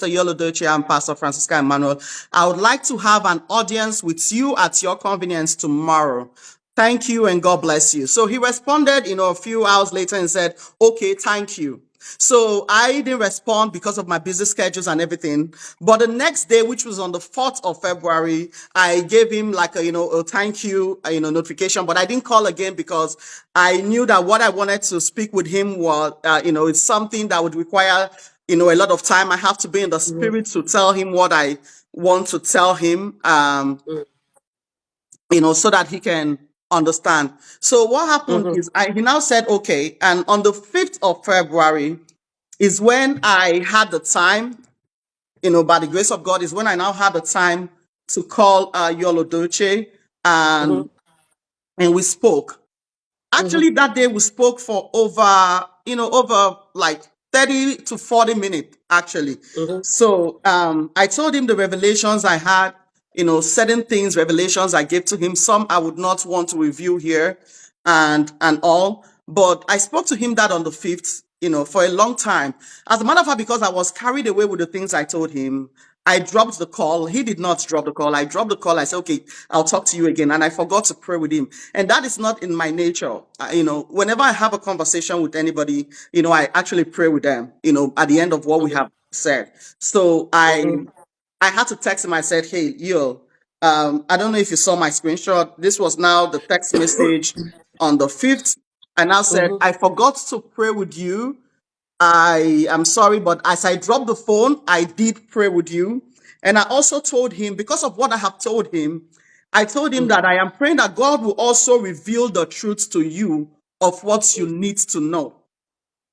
Mr. Edochie and Pastor Francisca Emmanuel. I would like to have an audience with you at your convenience tomorrow. Thank you and God bless you. So he responded, a few hours later and said, okay, thank you. So I didn't respond because of my busy schedules and everything. But the next day, which was on the 4th of February, I gave him like a thank you, notification. But I didn't call again because I knew that what I wanted to speak with him was, it's something that would require, a lot of time. I have to be in the Mhm. spirit to tell him what I want to tell him. So that he can understand. So what happened Mhm. is he now said, okay. And on the 5th of February is when I had the time, by the grace of God, is when I now had the time to call Edochie and Mhm. we spoke. Mhm. Actually, that day we spoke for over like 30 to 40 minutes, actually. Mhm. So I told him the revelations I had, certain things, revelations I gave to him. Some I would not want to review here and all. But I spoke to him that on the 5th, for a long time. As a matter of fact, because I was carried away with the things I told him, I dropped the call. He did not drop the call. I dropped the call. I said, okay, I'll talk to you again. And I forgot to pray with him. And that is not in my nature. Whenever I have a conversation with anybody, I actually pray with them, at the end of what we have said. So Mhm. I had to text him. I said, hey, I don't know if you saw my screenshot. This was now the text message on the 5th. I now said, Mhm. I forgot to pray with you. I am sorry, but as I dropped the phone, I did pray with you. And I also told him, because of what I have told him, I told him that I am praying that God will also reveal the truth to you of what you need to know.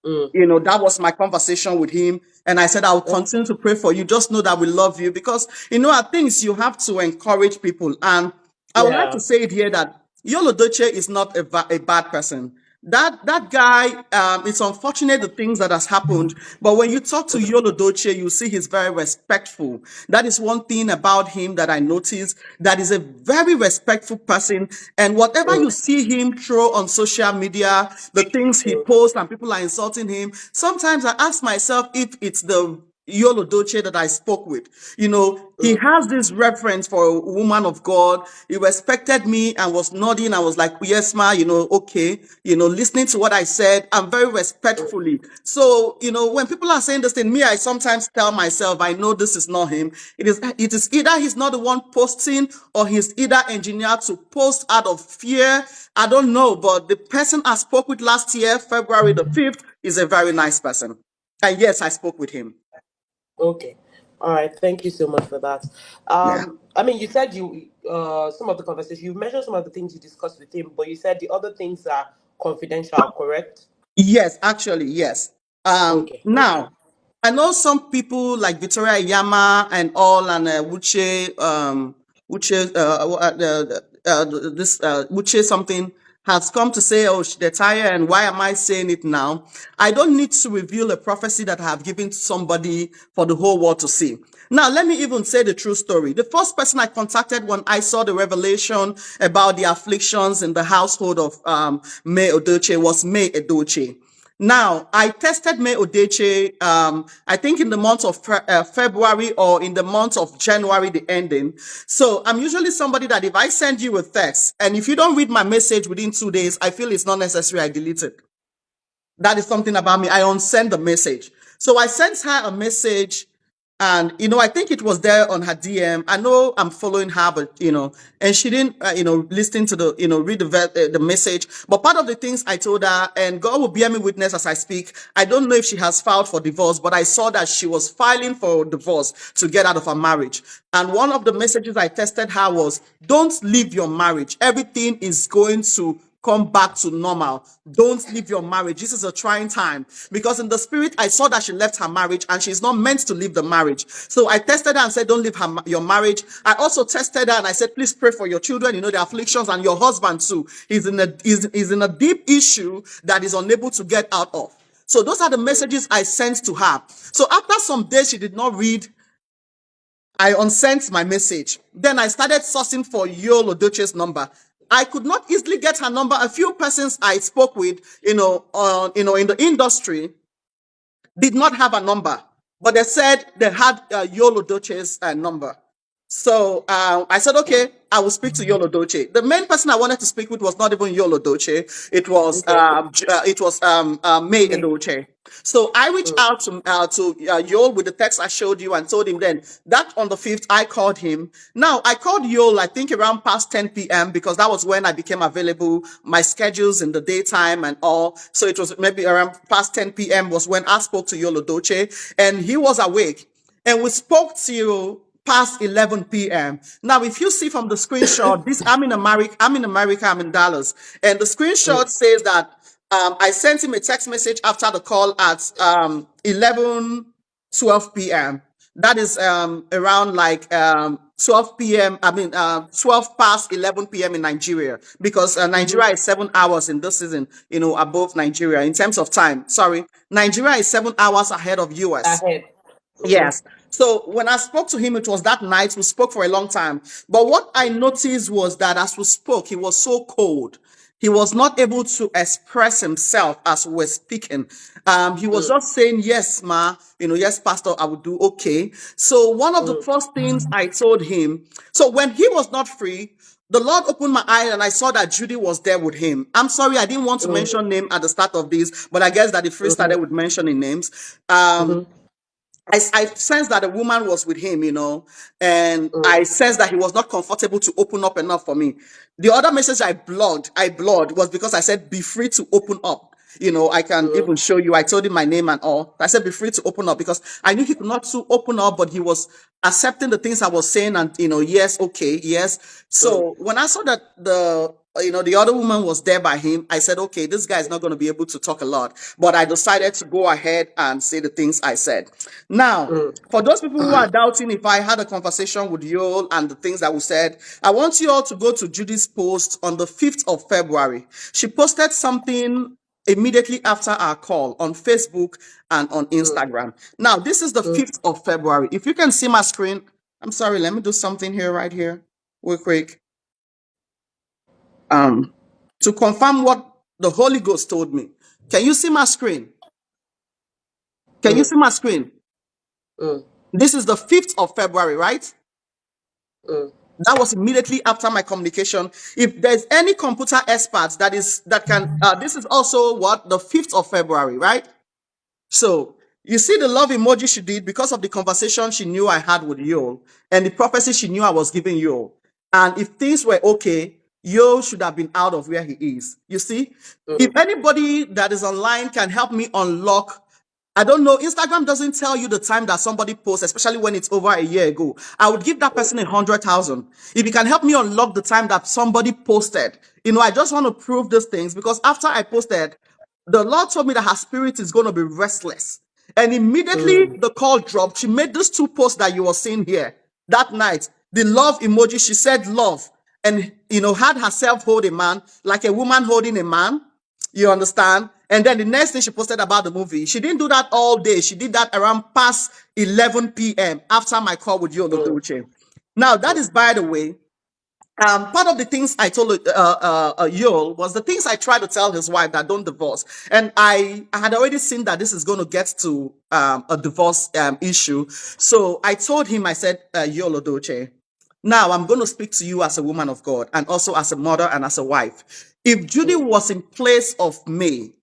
Mhm. That was my conversation with him. And I said, I will continue to pray for you. Just know that we love you because, at things you have to encourage people. And I would like to Yeah. say it here that Edochie is not a bad person. That guy, it's unfortunate the things that has happened, but when you talk to Edochie, you see he's very respectful. That is one thing about him that I noticed. That is a very respectful person, and whatever Mhm. you see him throw on social media, the things he Mhm. posts and people are insulting him, sometimes I ask myself if it's the Edochie that I spoke with. He Mhm. has this reference for a woman of God. He respected me and was nodding. I was like, yes, ma, okay, listening to what I said, and very respectfully. So, when people are saying this thing, me, I sometimes tell myself, I know this is not him. It is either he's not the one posting or he's either engineered to post out of fear. I don't know, but the person I spoke with last year, February the 5th, is a very nice person. And yes, I spoke with him. Okay. All right. Thank you so much for that. Yeah. I mean, you said you some of the conversation you mentioned some of the things you discussed with him, but you said the other things are confidential, correct? Yes, actually, yes. Okay. Now, I know some people like Victoria Yama and all, and Wuche something has come to say, oh, they're tired, and why am I saying it now? I don't need to reveal a prophecy that I have given to somebody for the whole world to see. Now, let me even say the true story. The first person I contacted when I saw the revelation about the afflictions in the household of May Edochie was May Edochie. Now, I tested May Edochie, I think in the month of February or in the month of January, the ending. So I'm usually somebody that if I send you a text and if you don't read my message within 2 days, I feel it's not necessary, I delete it. That is something about me. I unsend the message. So I sent her a message and, I think it was there on her DM. I know I'm following her, but, and she didn't, listen to the, read the message. But part of the things I told her, and God will bear me witness as I speak, I don't know if she has filed for divorce, but I saw that she was filing for divorce to get out of her marriage. And one of the messages I tested her was, don't leave your marriage. Everything is going to come back to normal. Don't leave your marriage. This is a trying time because in the spirit, I saw that she left her marriage and she's not meant to leave the marriage. So I tested her and said, don't leave your marriage. I also tested her and I said, please pray for your children, the afflictions and your husband too. He's in a deep issue that is unable to get out of. So those are the messages I sent to her. So after some days, she did not read. I unsent my message. Then I started sourcing for Edochie's number. I could not easily get her number. A few persons I spoke with, in the industry did not have a number. but they said they had Yolo Doche's number. So I said, okay, I will speak to Yolo Doche. The main person I wanted to speak with was not even Yolo Doche. It was Okay. May Me. Edochie. So I reached Mm. out to Yol with the text I showed you and told him then that on the 5th I called him. Now I called Yol I think around past 10 p.m. because that was when I became available. My schedules in the daytime and all. So it was maybe around past 10 p.m. was when I spoke to Yolo Doche and he was awake. And we spoke till past 11 p.m. Now, if you see from the screenshot, this I'm in America, I'm in Dallas, and the screenshot Mm. says that I sent him a text message after the call at 11:12 p.m. That is around like 12 p.m. 12 past 11 p.m. in Nigeria because Mm-hmm. Nigeria is 7 hours in this season, above Nigeria in terms of time. Sorry, Nigeria is 7 hours ahead of US. Ahead. Mm-hmm. Yes. So when I spoke to him, it was that night. We spoke for a long time. But what I noticed was that as we spoke, he was so cold. He was not able to express himself as we were speaking. He was Mm. just saying, yes, ma, yes, pastor, I would do okay. So one of the Mm. first things I told him, so when he was not free, the Lord opened my eye and I saw that Judy was there with him. I'm sorry, I didn't want to Mm. mention name at the start of this, but I guess that the free started Mm-hmm. with mentioning names. Mm-hmm. I sensed that a woman was with him, and Mm. I sensed that he was not comfortable to open up enough for me. The other message I blocked was because I said, be free to open up. I can Mm. even show you. I told him my name and all. I said, be free to open up because I knew he could not to open up, but he was accepting the things I was saying and, yes, okay, yes. Mm. So when I saw that the other woman was there by him, I said, okay, this guy is not going to be able to talk a lot. But I decided to go ahead and say the things I said. Now, Mm. for those people who are doubting if I had a conversation with Yol and the things that we said, I want you all to go to Judy's post on the 5th of February. She posted something immediately after our call on Facebook and on Mm. Instagram. Now, this is the Mm. 5th of February. If you can see my screen, I'm sorry, let me do something here, right here, real quick. Um, to confirm what the Holy Ghost told me. Can you see my screen? Can you Mm. see my screen? Mm. This is the 5th of February, right? Mm. That was immediately after my communication. If there's any computer experts that can, this is also what the 5th of February, right? So you see the love emoji she did because of the conversation she knew I had with Yo and the prophecy she knew I was giving Yo. And if things were okay, Yo should have been out of where he is. You see, Mm. if anybody that is online can help me unlock, I don't know. Instagram doesn't tell you the time that somebody posts, especially when it's over a year ago. I would give that person 100,000. If you can help me unlock the time that somebody posted, I just want to prove these things because after I posted, the Lord told me that her spirit is going to be restless. And immediately Mm. the call dropped. She made these two posts that you were seeing here that night. The love emoji, she said love, and had herself hold a man like a woman holding a man. You understand? And then the next thing she posted about the movie, she didn't do that all day. She did that around past 11 p.m. after my call with Yolo Mm. Duce. Now, that is, by the way, part of the things I told Yul was the things I tried to tell his wife that don't divorce. And I had already seen that this is going to get to a divorce issue. So I told him, I said, Yul Odoche, now I'm going to speak to you as a woman of God and also as a mother and as a wife. If Judy Mm. was in place of me,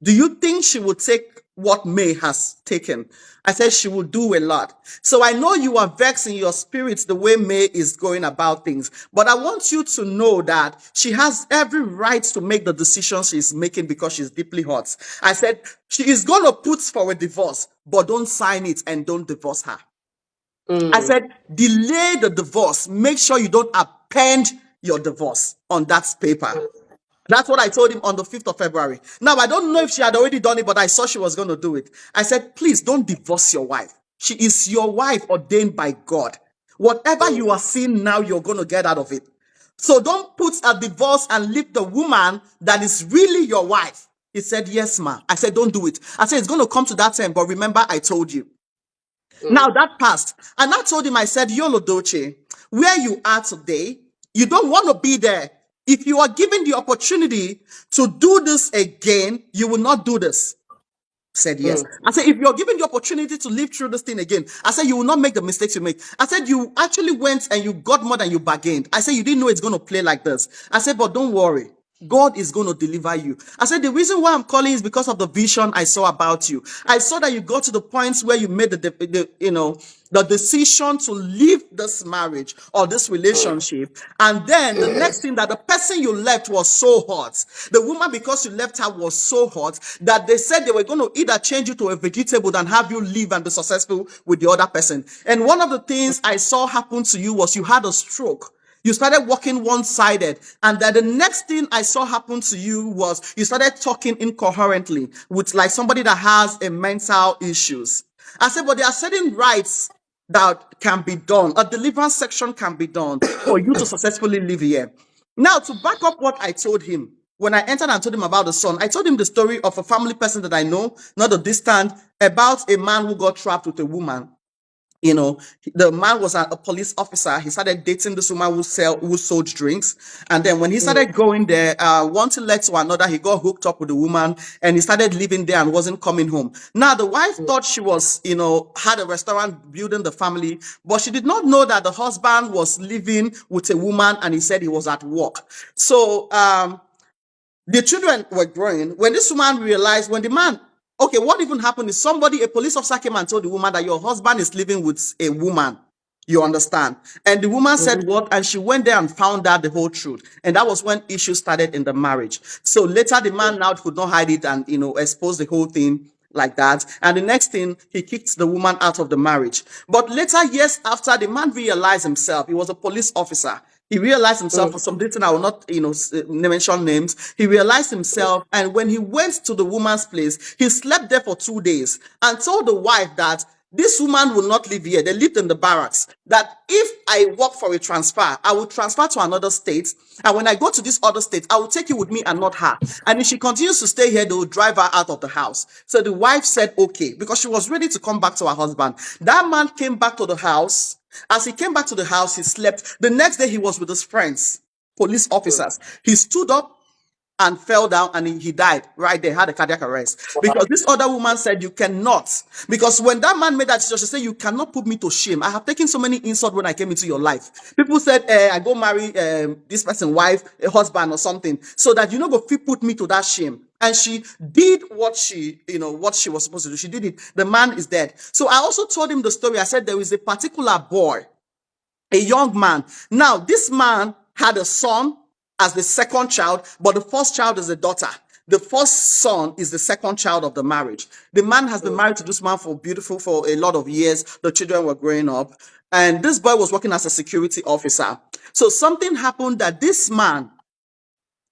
do you think she would take what May has taken? I said she will do a lot. So I know you are vexed in your spirits the way May is going about things, but I want you to know that she has every right to make the decisions she's making because she's deeply hurt. I said she is going to put for a divorce, but don't sign it and don't divorce her. I Mm. said delay the divorce. Make sure you don't append your divorce on that paper. That's what I told him on the 5th of February. Now, I don't know if she had already done it, but I saw she was going to do it. I said, please don't divorce your wife. She is your wife ordained by God. Whatever Mm. you are seeing now, you're going to get out of it. So don't put a divorce and leave the woman that is really your wife. He said, yes, ma. I said, don't do it. I said, it's going to come to that time, but remember, I told you. Now Mm. that passed. And I told him, I said, Yolo Doche, where you are today, you don't want to be there. If you are given the opportunity to do this again, you will not do this. Said yes. Mm. I said, if you're given the opportunity to live through this thing again, I said, you will not make the mistakes you make. I said, you actually went and you got more than you bargained. I said, you didn't know it's going to play like this. I said, but don't worry. God is going to deliver you. I said, the reason why I'm calling is because of the vision I saw about you. I saw that you got to the points where you made the decision to leave this marriage or this relationship. And then the next thing, that the person you left was so hot. The woman, because you left her, was so hot that they said they were going to either change you to a vegetable than have you live and be successful with the other person. And one of the things I saw happen to you was you had a stroke. You started walking one-sided, and that the next thing I saw happen to you was you started talking incoherently with like somebody that has a mental issues. I said, but there are certain rights that can be done. A deliverance section can be done for you to successfully live here. Now, to back up what I told him, when I entered and told him about the son, I told him the story of a family person that I know, not a distant, about a man who got trapped with a woman. You know, the man was a police officer. He started dating this woman who sold drinks, and then when he started going there, one thing led to another. He got hooked up with the woman, and he started living there and wasn't coming home. Now the wife thought she was, had a restaurant building the family, but she did not know that the husband was living with a woman, and he said he was at work. So the children were growing. When this woman realized, when the man, okay, what even happened is a police officer came and told the woman that your husband is living with a woman. You understand? And the woman said what? And she went there and found out the whole truth. And that was when issues started in the marriage. So later the man now could not hide it and, expose the whole thing like that. And the next thing, he kicked the woman out of the marriage. But later, years after, the man realized himself. He was a police officer. He realized himself for some reason. I will not, mention names. He realized himself, and when he went to the woman's place, he slept there for 2 days and told the wife that this woman will not live here. They lived in the barracks. That if I work for a transfer, I will transfer to another state. And when I go to this other state, I will take you with me and not her. And if she continues to stay here, they will drive her out of the house. So the wife said, okay, because she was ready to come back to her husband. That man came back to the house. As he came back to the house, he slept. The next day, he was with his friends, police officers. He stood up and fell down, and he died right there, had a cardiac arrest. Because this other woman said, you cannot. Because when that man made that decision, she said, you cannot put me to shame. I have taken so many insults when I came into your life. People said, I go marry this person's wife, a husband or something, so that you know go put me to that shame. And she did what she was supposed to do. She did it. The man is dead. So I also told him the story. I said, there is a particular boy, a young man. Now, this man had a son as the second child, but the first child is a daughter. The first son is the second child of the marriage. The man has been married to this man for a lot of years. The children were growing up, and this boy was working as a security officer. So something happened that this man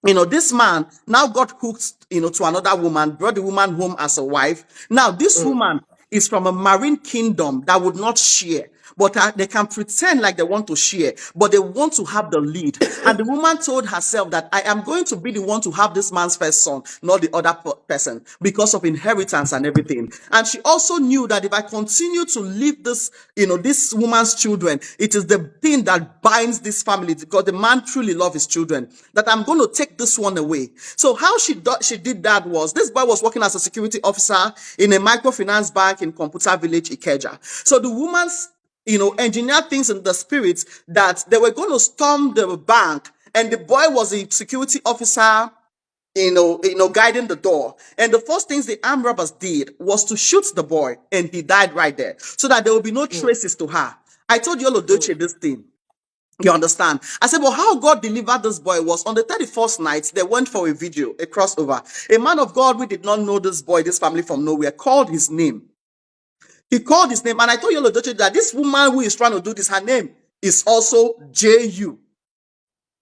now got hooked, to another woman, brought the woman home as a wife. Now, this woman is from a marine kingdom that would not share, but they can pretend like they want to share, but they want to have the lead. And the woman told herself that I am going to be the one to have this man's first son, not the other person, because of inheritance and everything. And she also knew that if I continue to leave this woman's children, it is the thing that binds this family, because the man truly loves his children, that I'm going to take this one away. So how she did that was, this boy was working as a security officer in a microfinance bank in Computer Village, Ikeja. So the woman's engineered things in the spirit that they were going to storm the bank, and the boy was a security officer, guiding the door. And the first things the armed robbers did was to shoot the boy, and he died right there, so that there will be no traces to her. I told you, Edochie, this thing. You understand? I said, well, how God delivered this boy was on the 31st night, they went for a video, a crossover. A man of God, we did not know this boy, this family from nowhere, called his name. He called his name, and I told you, Edochie, that this woman who is trying to do this, her name is also J.U.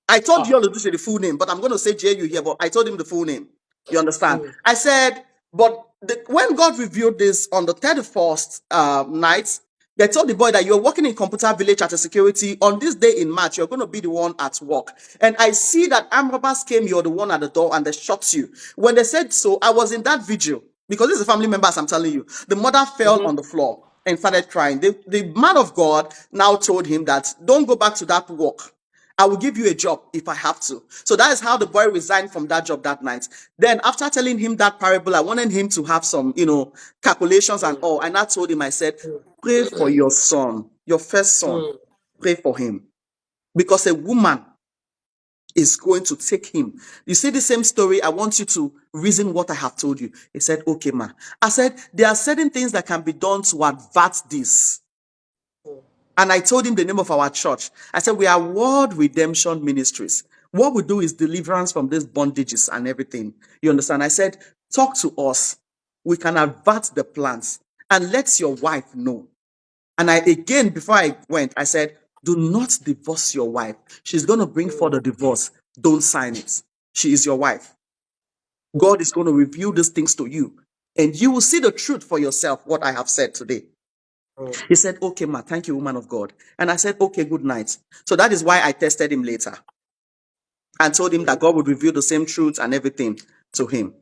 I told you Edochie the full name, but I'm going to say J.U. here, but I told him the full name. You understand? I said, but when God revealed this on the 31st night, they told the boy that you're working in Computer Village at a security. On this day in March, you're going to be the one at work. And I see that armed robbers came, you're the one at the door, and they shot you. When they said so, I was in that video, because this is family members, I'm telling you. The mother fell on the floor and started crying. The man of God now told him that don't go back to that work. I will give you a job if I have to. So that is how the boy resigned from that job that night. Then after telling him that parable, I wanted him to have some, calculations and all. And I told him, I said, pray for your son, your first son. Pray for him. Because a woman is going to take him. You see the same story. I want you to reason what I have told you. He said, okay, ma. I said, there are certain things that can be done to advert this. And I told him the name of our church. I said, we are World Redemption Ministries. What we do is deliverance from these bondages and everything. You understand? I said, talk to us. We can avert the plans and let your wife know. And again, before I went, I said, do not divorce your wife. She's going to bring forth a divorce. Don't sign it. She is your wife. God is going to reveal these things to you. And you will see the truth for yourself, what I have said today. He said, okay, ma, thank you, woman of God. And I said, okay, good night. So that is why I tested him later and told him that God would reveal the same truth and everything to him.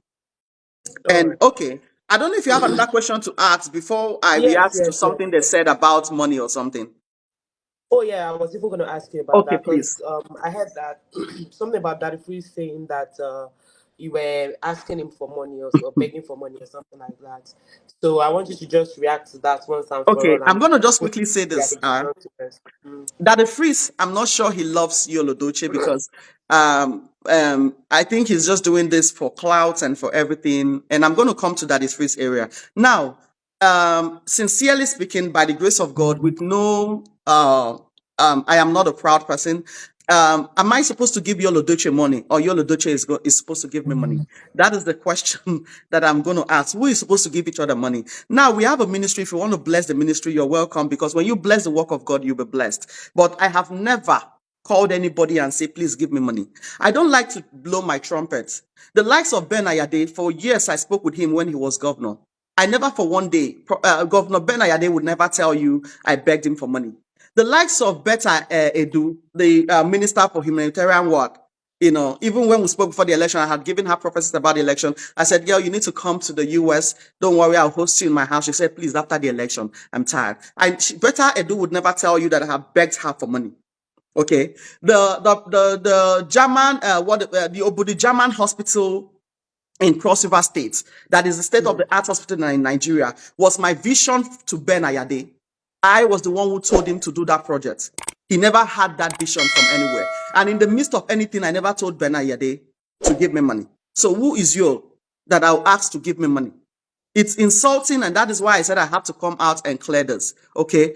And okay, I don't know if you have another question to ask before I react to something they said about money or something. Oh yeah, I was even going to ask you about Okay, that because please. I heard that something about Daddy Free saying that you were asking him for money or begging for money or something like that. So I want you to just react to that once and for Okay, all I'm and going to just put quickly say the this. allegation to rest. Daddy Freeze, I'm not sure he loves Edochie because I think he's just doing this for clout and for everything. And I'm going to come to Daddy Freeze area. Now, sincerely speaking, by the grace of God, with no, I am not a proud person. Am I supposed to give Edochie money or Edochie is supposed to give me money? That is the question that I'm going to ask. Who is supposed to give each other money? Now, we have a ministry. If you want to bless the ministry, you're welcome, because when you bless the work of God, you'll be blessed. But I have never called anybody and say, please give me money. I don't like to blow my trumpet. The likes of Ben Ayade, for years I spoke with him when he was governor. I never for one day, Governor Ben Ayade would never tell you I begged him for money. The likes of Betta Edu, the Minister for Humanitarian Work, even when we spoke before the election, I had given her prophecies about the election. I said, girl, you need to come to the US. Don't worry, I'll host you in my house. She said, please, after the election, I'm tired. Betta Edu would never tell you that I have begged her for money. Okay. The German, the Obudi German hospital in Cross River State, that is the state-of-the-art hospital in Nigeria, was my vision to Ben Ayade. I was the one who told him to do that project. He never had that vision from anywhere. And in the midst of anything, I never told Ben Ayade to give me money. So who is you that I'll ask to give me money? It's insulting, and that is why I said I have to come out and clear this. Okay.